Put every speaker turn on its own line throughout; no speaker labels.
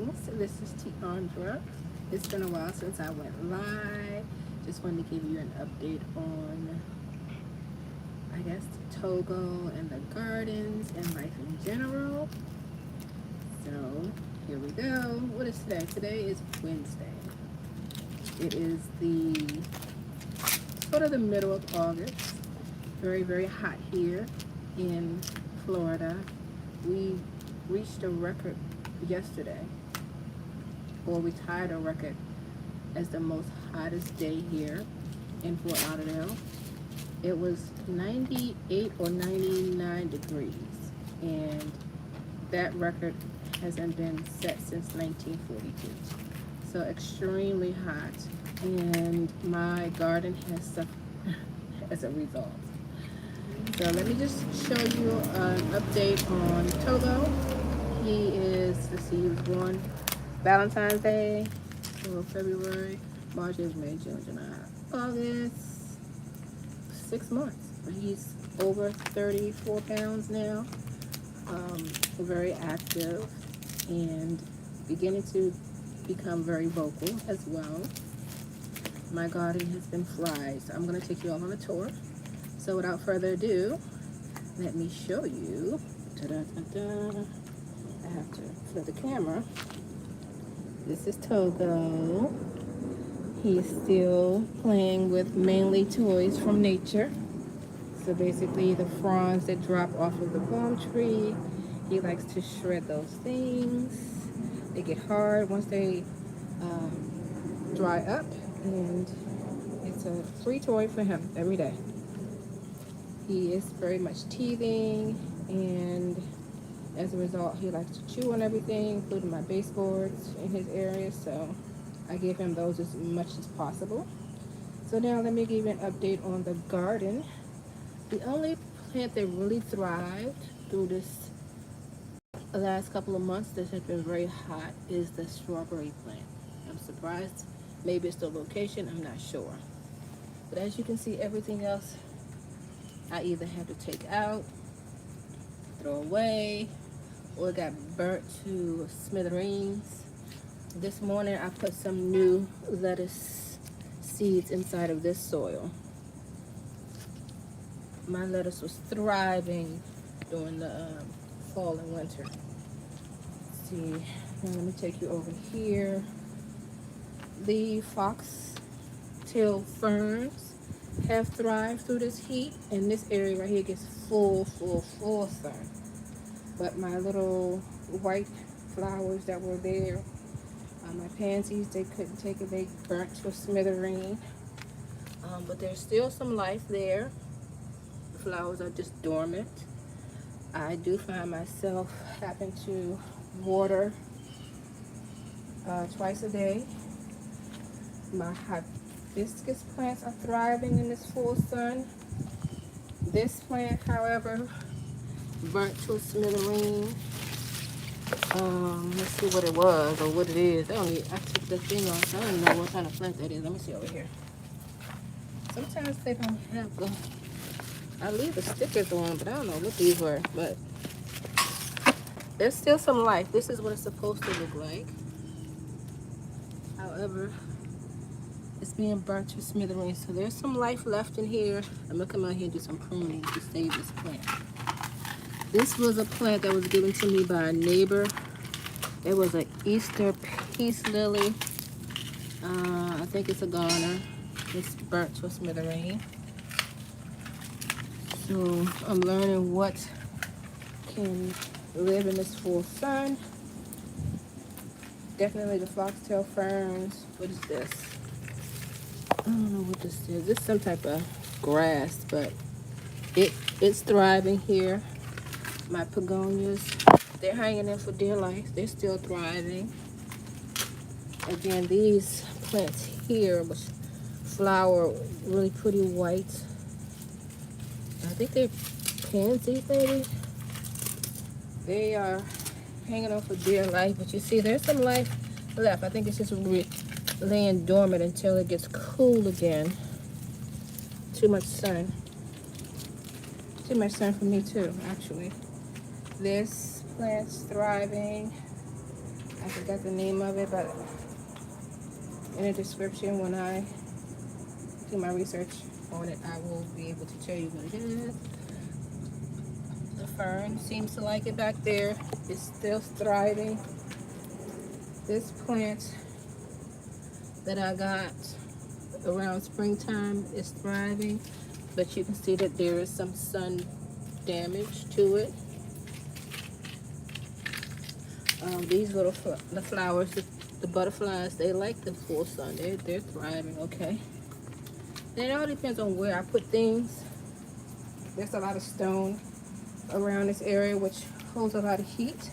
This is Tiandra. It's been a while since I went live. Just wanted to give you an update on, I guess, Togo and the gardens and life in general. So here we go. What is today? Today is Wednesday. It is the sort of the middle of August. Very, very hot here in Florida. We reached a record yesterday, or we tied a record as the most hottest day here in Fort Lauderdale. It was 98 or 99 degrees, and that record hasn't been set since 1942. So extremely hot, and my garden has suffered as a result. So let me just show you an update on Togo. He is, let's see, he was born Valentine's Day, so February, March, April, May, June, July, August, 6 months. He's over 34 pounds now, very active and beginning to become very vocal as well. My garden has been flies. So I'm going to take you all on a tour. So without further ado, let me show you. Ta-da-ta-da. I have to flip the camera. This is Togo. He's still playing with mainly toys from nature. So basically the fronds that drop off of the palm tree, he likes to shred those things. They get hard once they dry up, and it's a free toy for him every day. He is very much teething, and as a result, he likes to chew on everything, including my baseboards in his area, so I give him those as much as possible. So now let me give you an update on the garden. The only plant that really thrived through this last couple of months that has been very hot is the strawberry plant. I'm surprised. Maybe it's the location, I'm not sure. But as you can see, everything else I either have to take out, throw away, or it got burnt to smithereens. This morning I put some new lettuce seeds inside of this soil. My lettuce was thriving during the fall and winter. Let's see, now let me take you over here. The foxtail ferns have thrived through this heat, and this area right here gets full sun. But my little white flowers that were there, my pansies, they couldn't take it. They burnt to a smithereen. But there's still some life there. The flowers are just dormant. I do find myself having to water twice a day. My hibiscus plants are thriving in this full sun. This plant, however, burnt to a smithereen. Let's see what it was or what it is. I took the thing off. I don't know what kind of plant that is. Let me see over here. Sometimes they don't have the, I leave the stickers on, but I don't know what these were. But there's still some life. This is what it's supposed to look like. However, it's being burnt to smithereens. So there's some life left in here. I'm gonna come out here and do some pruning to save this plant. This was a plant that was given to me by a neighbor. It was an Easter peace lily. I think it's a goner. It's burnt to a smithereen. So I'm learning what can live in this full sun. Definitely the foxtail ferns. What is this? I don't know what this is. This is some type of grass, but it's thriving here. My begonias, they're hanging in for dear life. They're still thriving. Again, these plants here, which flower really pretty white. I think they're pansies, maybe. They are hanging on for dear life, but you see, there's some life left. I think it's just laying dormant until it gets cool again. Too much sun. Too much sun for me too, actually. This plant's thriving. I forgot the name of it, but in the description when I do my research on it, I will be able to tell you what it is. The fern seems to like it back there. It's still thriving. This plant that I got around springtime is thriving, but you can see that there is some sun damage to it. These little the flowers, the butterflies, they like the full sun. They're thriving, okay. And it all depends on where I put things. There's a lot of stone around this area, which holds a lot of heat.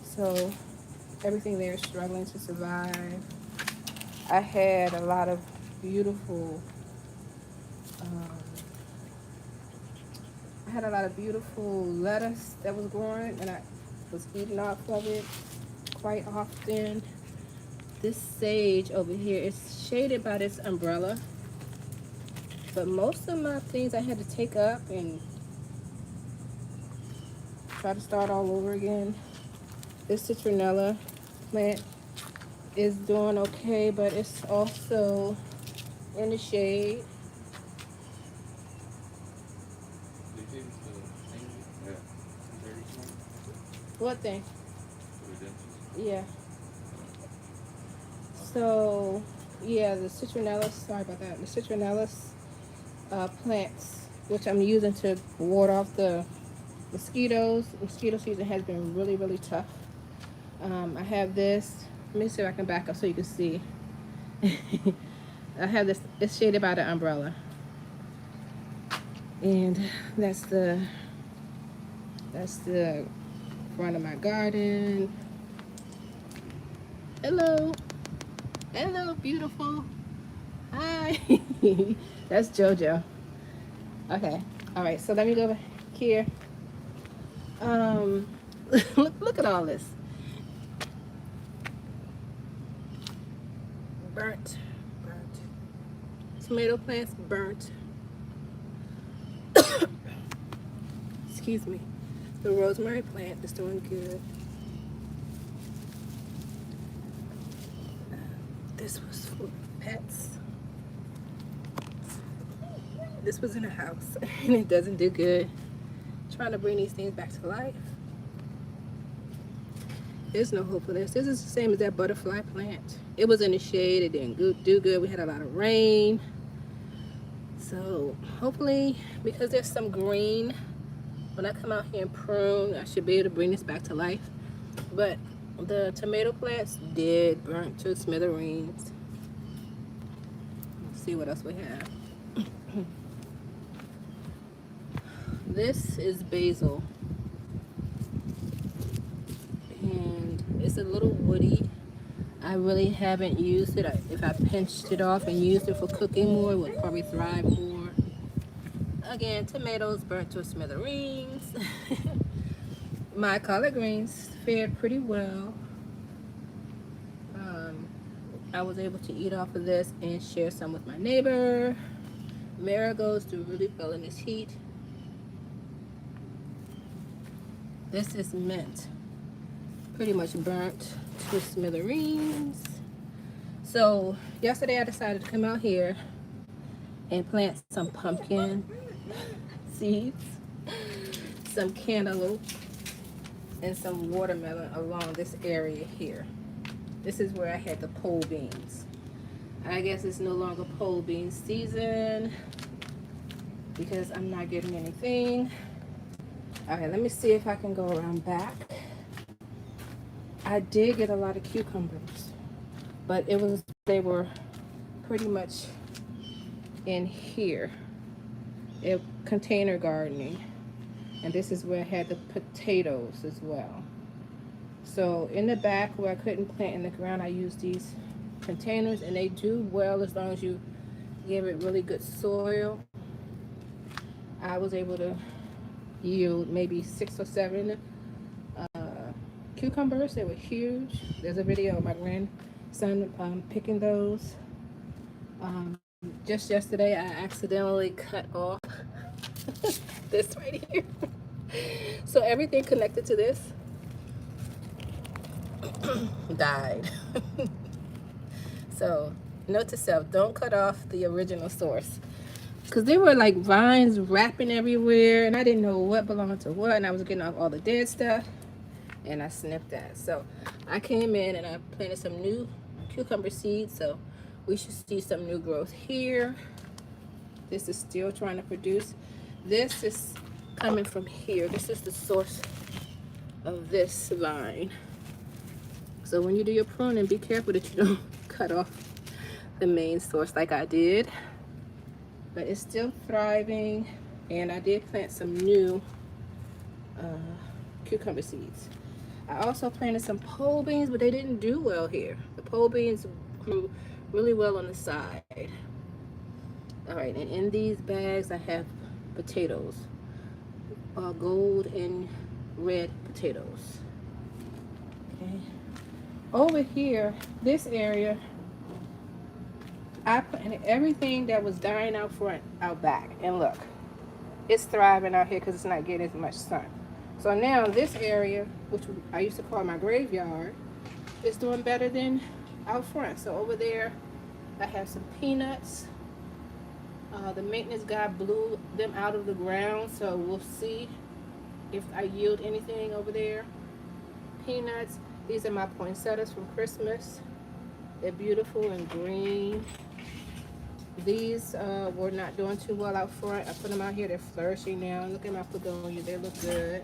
So everything there is struggling to survive. I had a lot of beautiful, lettuce that was growing, and I was eating off of it quite often. This sage over here is shaded by this umbrella, but most of my things I had to take up and try to start all over again. This citronella plant is doing okay, but it's also in the shade. What thing? Yeah. So, yeah, the citronella, sorry about that, the citronella plants, which I'm using to ward off the mosquitoes. Mosquito season has been really, really tough. I have this. Let me see if I can back up so you can see. I have this. It's shaded by the umbrella, and that's the front of my garden. Hello, hello, beautiful. Hi. That's JoJo. Okay. All right. So let me go back here. Look at all this. Burnt. Tomato plants burnt. Excuse me. The rosemary plant is doing good. This was for pets. This was in a house and it doesn't do good. Trying to bring these things back to life. There's no hope for this. This is the same as that butterfly plant. It was in the shade. It didn't do good. We had a lot of rain. So hopefully, because there's some green, when I come out here and prune, I should be able to bring this back to life. But the tomato plants did burn to smithereens. Let's see what else we have. This is basil. And it's a little woody. I really haven't used it. If I pinched it off and used it for cooking more, it would probably thrive more. Again, tomatoes burnt to smithereens. My collard greens fared pretty well. I was able to eat off of this and share some with my neighbor. Marigolds do really well in this heat. This is mint. Pretty much burnt to smithereens. So yesterday I decided to come out here and plant some pumpkin seeds, some cantaloupe, and some watermelon along this area here. This is where I had the pole beans. I guess it's no longer pole bean season because I'm not getting anything. Okay, let me see if I can go around back. I did get a lot of cucumbers, but they were pretty much in here. Container gardening. And this is where I had the potatoes as well. So in the back where I couldn't plant in the ground, I used these containers, and they do well as long as you give it really good soil. I was able to yield maybe 6 or 7 cucumbers. They were huge. There's a video of my grandson picking those. Just yesterday I accidentally cut off this right here. So everything connected to this died. So note to self, don't cut off the original source, because there were like vines wrapping everywhere and I didn't know what belonged to what, and I was getting off all the dead stuff and I snipped that. So I came in and I planted some new cucumber seeds, so we should see some new growth here. This is still trying to produce. This is coming from here. This is the source of this vine. So when you do your pruning, be careful that you don't cut off the main source like I did. But it's still thriving, and I did plant some new cucumber seeds. I also planted some pole beans, but they didn't do well here. The pole beans grew really well on the side. All right, and in these bags I have potatoes, gold and red potatoes. Okay. Over here, this area, I planted everything that was dying out front, out back. And look, it's thriving out here because it's not getting as much sun. So now this area, which I used to call my graveyard, is doing better than out front. So over there, I have some peanuts. The maintenance guy blew them out of the ground, so we'll see if I yield anything over there. Peanuts. These are my poinsettias from Christmas. They're beautiful and green. These were not doing too well out front. I put them out here. They're flourishing now. Look at my begonias. They look good.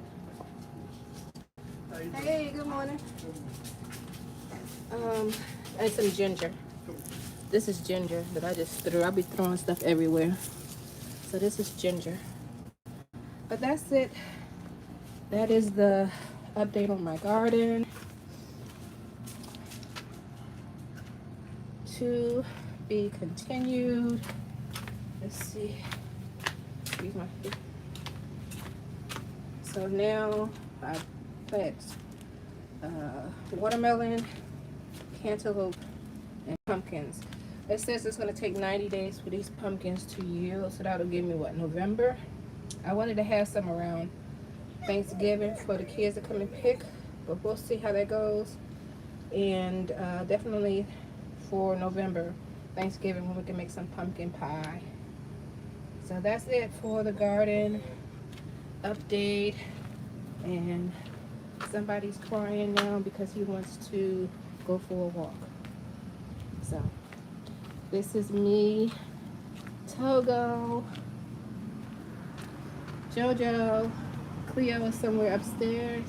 Hey, good morning. And some ginger. This is ginger that I just threw. I'll be throwing stuff everywhere. So this is ginger. But that's it. That is the update on my garden. To be continued. Let's see. Excuse my feet. So now I plant watermelon, cantaloupe, and pumpkins. It says it's going to take 90 days for these pumpkins to yield, so that'll give me what, November? I wanted to have some around Thanksgiving for the kids to come and pick, but we'll see how that goes. And definitely for November, Thanksgiving, when we can make some pumpkin pie. So that's it for the garden update. And somebody's crying now because he wants to go for a walk. So this is me, Togo, Jojo, Cleo is somewhere upstairs.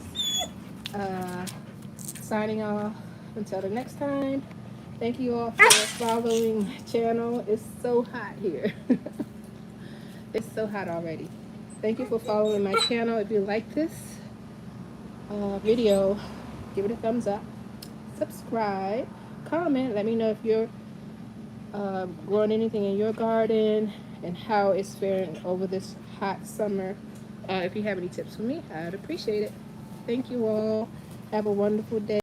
Signing off until the next time. Thank you all for following my channel. It's so hot here. It's so hot already. Thank you for following my channel. If you like this video, give it a thumbs up, subscribe, comment, let me know if you're growing anything in your garden and how it's faring over this hot summer. If you have any tips for me, I'd appreciate it. Thank you all. Have a wonderful day.